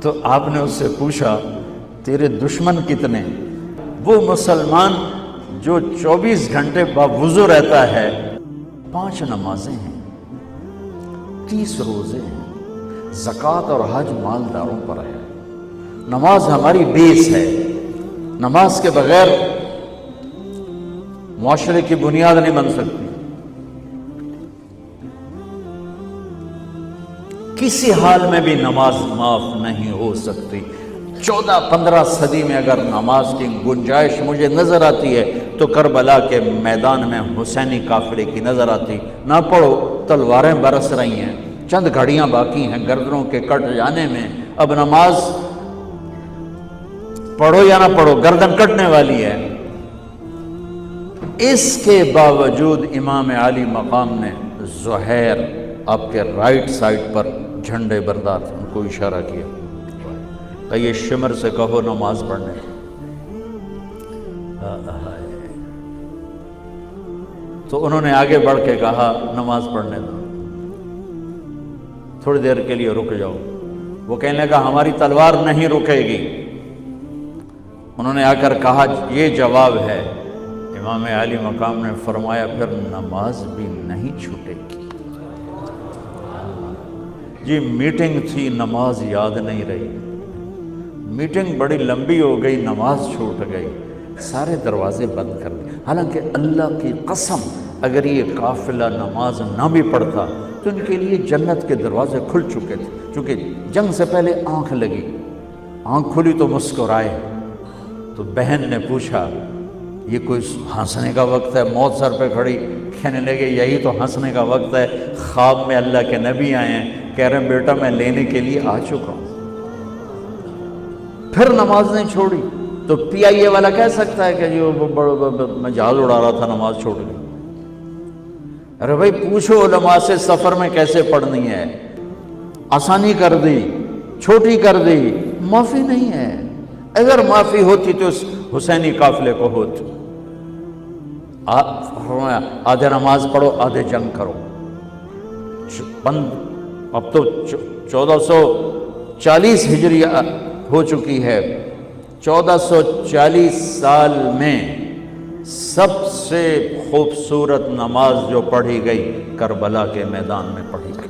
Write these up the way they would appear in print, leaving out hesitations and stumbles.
تو آپ نے اس سے پوچھا تیرے دشمن کتنے؟ وہ مسلمان جو 24 گھنٹے باوضو رہتا ہے، 5 نمازیں ہیں، 30 روزے ہیں، زکوٰۃ اور حج مالداروں پر ہے۔ نماز ہماری بیس ہے، نماز کے بغیر معاشرے کی بنیاد نہیں بن سکتی۔ کسی حال میں بھی نماز معاف نہیں ہو سکتی۔ 14-15 صدی میں اگر نماز کی گنجائش مجھے نظر آتی ہے تو کربلا کے میدان میں حسینی قافلے کی نظر آتی۔ نہ پڑھو، تلواریں برس رہی ہیں، چند گھڑیاں باقی ہیں گردنوں کے کٹ جانے میں، اب نماز پڑھو یا نہ پڑھو گردن کٹنے والی ہے۔ اس کے باوجود امام عالی مقام نے زہیر آپ کے رائٹ سائڈ پر جھنڈے بردار ان کو اشارہ کیا کہ یہ شمر سے کہو نماز پڑھنے۔ تو انہوں نے آگے بڑھ کے کہا نماز پڑھنے دو، تھوڑی دیر کے لیے رک جاؤ۔ وہ کہنے لگا ہماری تلوار نہیں رکے گی۔ انہوں نے آ کر کہا یہ جواب ہے۔ امام عالی مقام نے فرمایا پھر نماز بھی نہیں چھوٹے گی۔ جی میٹنگ تھی، نماز یاد نہیں رہی، میٹنگ بڑی لمبی ہو گئی، نماز چھوٹ گئی، سارے دروازے بند کر دیے۔ حالانکہ اللہ کی قسم اگر یہ قافلہ نماز نہ بھی پڑھتا تو ان کے لیے جنت کے دروازے کھل چکے تھے، چونکہ جنگ سے پہلے آنکھ لگی، آنکھ کھلی تو مسکرائے۔ تو بہن نے پوچھا یہ کوئی ہنسنے کا وقت ہے؟ موت سر پہ کھڑی، کہنے لگے یہی تو ہنسنے کا وقت ہے۔ خواب میں اللہ کے نبی آئے ہیں، کہہ رہے ہیں بیٹا میں لینے کے لیے آ چکا ہوں۔ پھر نماز نہیں چھوڑی تو پی آئی اے والا کہہ سکتا ہے کہ میں جہاز اڑا رہا تھا نماز چھوڑ گئی۔ ارے بھائی پوچھو علماء سے سفر میں کیسے پڑھنی ہے، آسانی کر دی، چھوٹی کر دی، معافی نہیں ہے۔ اگر معافی ہوتی تو اس حسینی قافلے کو ہوتی۔ آدھے نماز پڑھو آدھے جنگ کرو۔ اب تو 1440 ہجری ہو چکی ہے۔ 1440 سال میں سب سے خوبصورت نماز جو پڑھی گئی کربلا کے میدان میں پڑھی گئی۔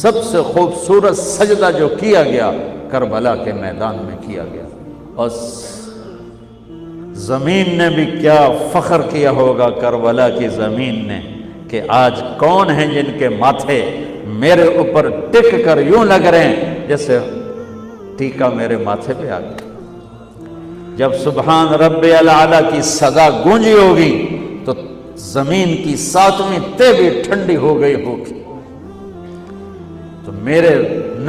سب سے خوبصورت سجدہ جو کیا گیا کربلا کے میدان میں کیا گیا۔ اور زمین نے بھی کیا فخر کیا ہوگا کربلا کی زمین نے کہ آج کون ہیں جن کے ماتھے میرے اوپر ٹک کر یوں لگ رہے ہیں جیسے ٹیکا میرے ماتھے پہ آ گیا۔ جب سبحان رب الاعلیٰ کی صدا گونجی ہوگی تو زمین کی 7ویں تہ بھی ٹھنڈی ہو گئی ہوگی۔ تو میرے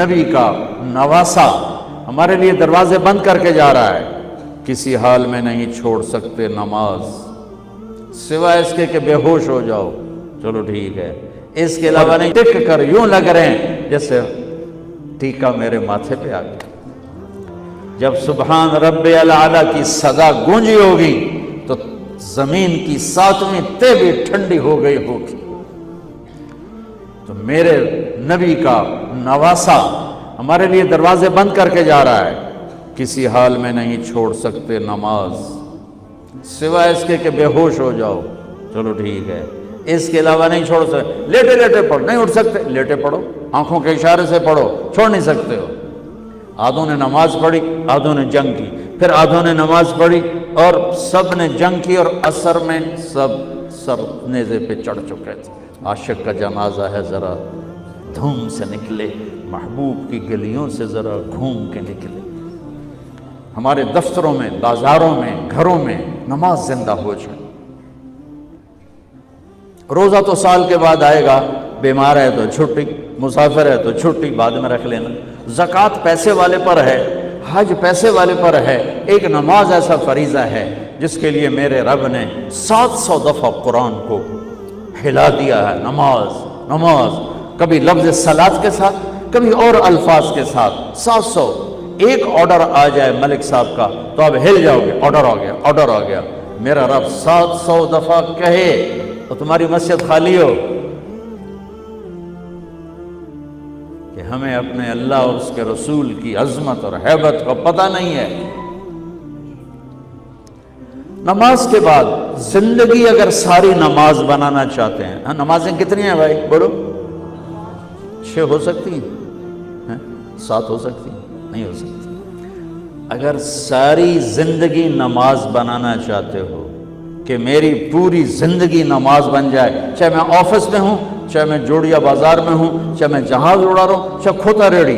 نبی کا نواسا ہمارے لیے دروازے بند کر کے جا رہا ہے۔ کسی حال میں نہیں چھوڑ سکتے نماز، سوائے اس کے کہ بے ہوش ہو جاؤ، چلو ٹھیک ہے، اس کے علاوہ نہیں، ٹک کر یوں لگ رہے ہیں جیسے ٹیکا میرے ماتھے پہ آ گیا۔ جب سبحان رب الاعلیٰ کی صدا گونجی ہوگی تو زمین کی 7ویں تہ بھی ٹھنڈی ہو گئی ہوگی۔ تو میرے نبی کا نواسا ہمارے لیے دروازے بند کر کے جا رہا ہے۔ کسی حال میں نہیں چھوڑ سکتے نماز، سوائے اس کے کہ بے ہوش ہو جاؤ، چلو ٹھیک ہے، اس کے علاوہ نہیں چھوڑ سکتے۔ لیٹے لیٹے پڑھو، نہیں اٹھ سکتے لیٹے پڑھو، آنکھوں کے اشارے سے پڑھو، چھوڑ نہیں سکتے ہو۔ آدھوں نے نماز پڑھی، آدھوں نے جنگ کی، پھر آدھوں نے نماز پڑھی اور سب نے جنگ کی، اور عصر میں سب نیزے پہ چڑھ چکے تھے۔ عاشق کا جنازہ ہے، ذرا دھوم سے نکلے، محبوب کی گلیوں سے ذرا گھوم کے نکلے۔ ہمارے دفتروں میں، بازاروں میں، گھروں میں نماز زندہ ہو جائے۔ روزہ تو سال کے بعد آئے گا، بیمار ہے تو چھٹی، مسافر ہے تو چھٹی بعد میں رکھ لینا۔ زکوٰۃ پیسے والے پر ہے، حج پیسے والے پر ہے، ایک نماز ایسا فریضہ ہے جس کے لیے میرے رب نے 700 دفعہ قرآن کو ہلا دیا ہے۔ نماز نماز، کبھی لفظ صلاۃ کے ساتھ، کبھی اور الفاظ کے ساتھ، 700۔ ایک آرڈر آ جائے ملک صاحب کا تو اب ہل جاؤ گے، آرڈر آ گیا، آرڈر آ گیا۔ میرا رب 700 دفعہ کہے تو تمہاری مسجد خالی ہو کہ ہمیں اپنے اللہ اور اس کے رسول کی عظمت اور ہیبت کا پتہ نہیں ہے۔ نماز کے بعد زندگی اگر ساری نماز بنانا چاہتے ہیں، ہاں نمازیں کتنی ہیں بھائی بولو؟ 6 ہو سکتی ہیں؟ 7 ہو سکتی ہیں؟ نہیں ہو سکتی۔ اگر ساری زندگی نماز بنانا چاہتے ہو کہ میری پوری زندگی نماز بن جائے، چاہے میں آفس میں ہوں، چاہے میں جوڑیا بازار میں ہوں، چاہے میں جہاز اڑا رہا ہوں، چاہے کھوتا ریڑی،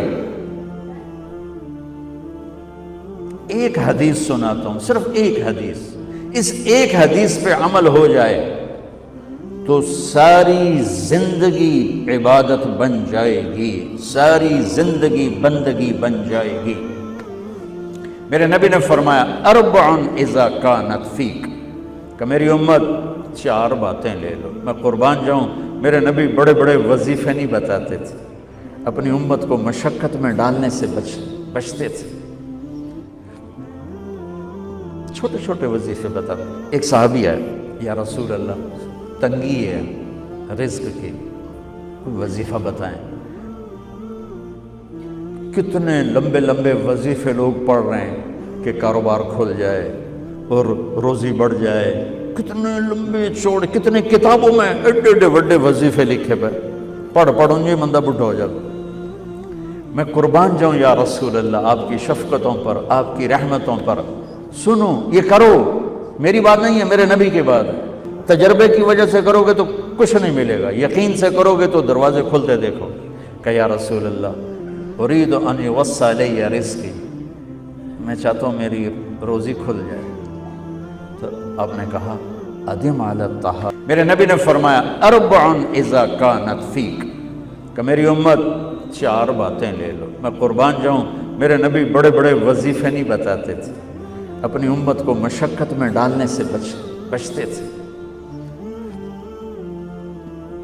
ایک حدیث سناتا ہوں، صرف ایک حدیث، اس ایک حدیث پہ عمل ہو جائے تو ساری زندگی عبادت بن جائے گی، ساری زندگی بندگی بن جائے گی۔ میرے نبی نے فرمایا اربع اذا کانت فیک، کہ میری امت 4 باتیں لے لو۔ میں قربان جاؤں، میرے نبی بڑے بڑے وظیفے نہیں بتاتے تھے، اپنی امت کو مشقت میں ڈالنے سے بچتے تھے، چھوٹے چھوٹے وظیفے بتاتے۔ ایک صحابی ہے، یا رسول اللہ تنگی ہے رزق کی، کوئی وظیفہ بتائیں۔ کتنے لمبے لمبے وظیفے لوگ پڑھ رہے ہیں کہ کاروبار کھل جائے اور روزی بڑھ جائے، کتنے لمبے چوڑے، کتنے کتابوں میں ایڈے ایڈے بڑے وظیفے لکھے پہ، پڑھوں یہ بندہ بڈھا ہو جائے۔ میں قربان جاؤں یا رسول اللہ آپ کی شفقتوں پر، آپ کی رحمتوں پر، سنو یہ کرو، میری بات نہیں ہے، میرے نبی کی بات ہے۔ تجربے کی وجہ سے کرو گے تو کچھ نہیں ملے گا، یقین سے کرو گے تو دروازے کھلتے دیکھو۔ کہ یا رسول اللہ ارید ان یوسع علی رزقی، میں چاہتا ہوں میری روزی کھل جائے۔ تو آپ نے کہا ادم علی الطہارہ، میرے نبی نے فرمایا اربع اذا کانت فیک، کہ میری امت 4 باتیں لے لو۔ میں قربان جاؤں، میرے نبی بڑے بڑے وظیفے نہیں بتاتے تھے، اپنی امت کو مشقت میں ڈالنے سے بچتے تھے،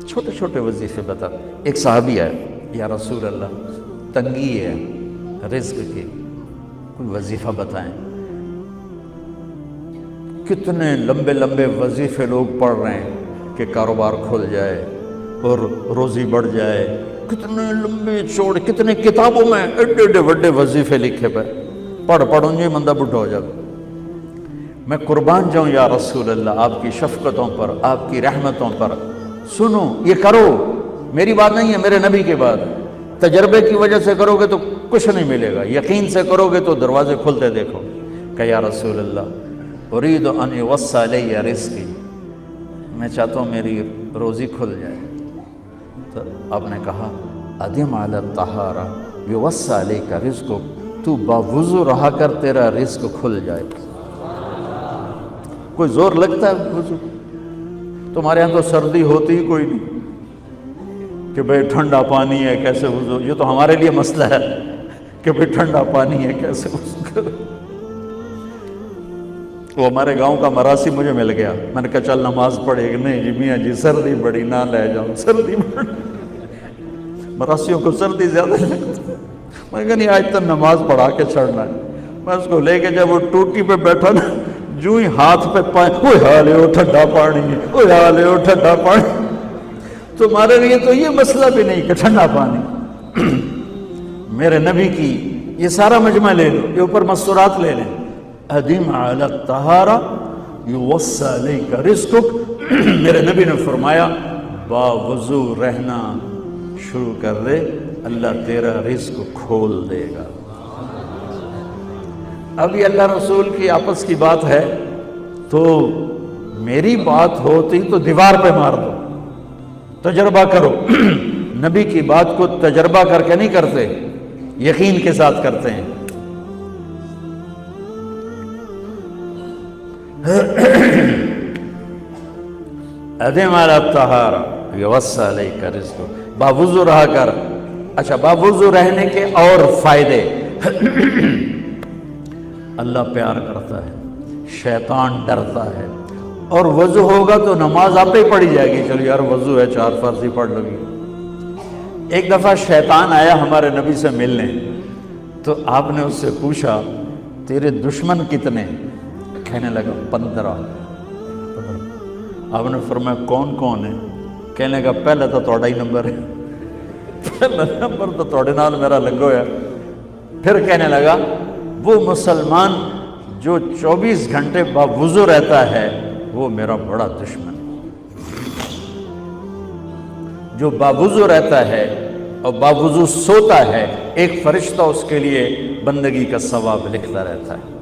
چھوٹے چھوٹے وظیفے بتاتے۔ ایک صحابی ہے، یا رسول اللہ تنگی ہے رزق کی، کوئی وظیفہ بتائیں۔ کتنے لمبے لمبے وظیفے لوگ پڑھ رہے ہیں کہ کاروبار کھل جائے اور روزی بڑھ جائے، کتنے لمبے چوڑے، کتنے کتابوں میں ایڈے ایڈے بڑے وظیفے لکھے پہ، پڑھوں یہ بندہ بڈھا ہو جائے۔ میں قربان جاؤں یا رسول اللہ آپ کی شفقتوں پر، آپ کی رحمتوں پر، سنو یہ کرو، میری بات نہیں ہے، میرے نبی کی بات ہے۔ تجربے کی وجہ سے کرو گے تو کچھ نہیں ملے گا، یقین سے کرو گے تو دروازے کھلتے دیکھو۔ کہ یا رسول اللہ ارید ان یوسع علی رزقی، میں چاہتا ہوں میری روزی کھل جائے۔ تو آپ نے کہا ادم علی الطہارہ یوسع علیک رزقک، تو باوضو رہا کر تیرا رزق کھل جائے۔ کوئی زور لگتا ہے وضو؟ تمہارے یہاں تو سردی ہوتی ہی کوئی نہیں کہ بھئی ٹھنڈا پانی ہے کیسے وضو، یہ تو ہمارے لیے مسئلہ ہے کہ بھئی ٹھنڈا پانی ہے کیسے وضو کرو۔ وہ ہمارے گاؤں کا مراسی مجھے مل گیا، میں نے کہا چل نماز پڑھے گی، نہیں جی میاں جی سردی بڑی، نہ لے جاؤں سردی بڑی، مراسیوں کو سردی زیادہ لگتی۔ میں نے کہا نہیں آج تک نماز پڑھا کے چھڑنا ہے۔ میں اس کو لے کے جب وہ ٹوٹی پہ بیٹھا نا، جو ہی ہاتھ پہ پائیں، اوہ حالے ہو ٹھنڈا پانی ہے، اوہ حالے ہو ٹھنڈا پانی۔ تمہارے لیے تو یہ مسئلہ بھی نہیں کہ ٹھنڈا پانی۔ میرے نبی کی یہ سارا مجمع لے لو، یہ اوپر مستورات لے لیں، ادم علی الطہارہ یوسع علیک رزقک، میرے نبی نے فرمایا باوضو رہنا شروع کر دے، اللہ تیرا رزق کھول دے گا۔ اب یہ اللہ رسول کی آپس کی بات ہے تو میری بات ہوتی تو دیوار پہ مار دو، تجربہ کرو۔ نبی کی بات کو تجربہ کر کے نہیں کرتے، یقین کے ساتھ کرتے ہیں۔ ادم علی الطہارہ یوسع علیک رزقک، باوضو رہا کر۔ اچھا باوضو رہنے کے اور فائدے، اللہ پیار کرتا ہے، شیطان ڈرتا ہے، اور وضو ہوگا تو نماز آپ ہی پڑھی جائے گی، چلو یار وضو ہے 4 فرض ہی پڑھ لو گی۔ ایک دفعہ شیطان آیا ہمارے نبی سے ملنے، تو آپ نے اس سے پوچھا تیرے دشمن کتنے؟ کہنے لگا 15۔ آپ نے فرمایا کون کون ہے؟ کہنے لگا پہلا تو تھوڑا ہی نمبر ہے۔ پہلا نمبر تو تھوڑے نال میرا لگو ہے. پھر کہنے لگا وہ مسلمان جو 24 گھنٹے باوضو رہتا ہے وہ میرا بڑا دشمن. جو باوضو رہتا ہے اور باوضو سوتا ہے، ایک فرشتہ اس کے لیے بندگی کا ثواب لکھتا رہتا ہے.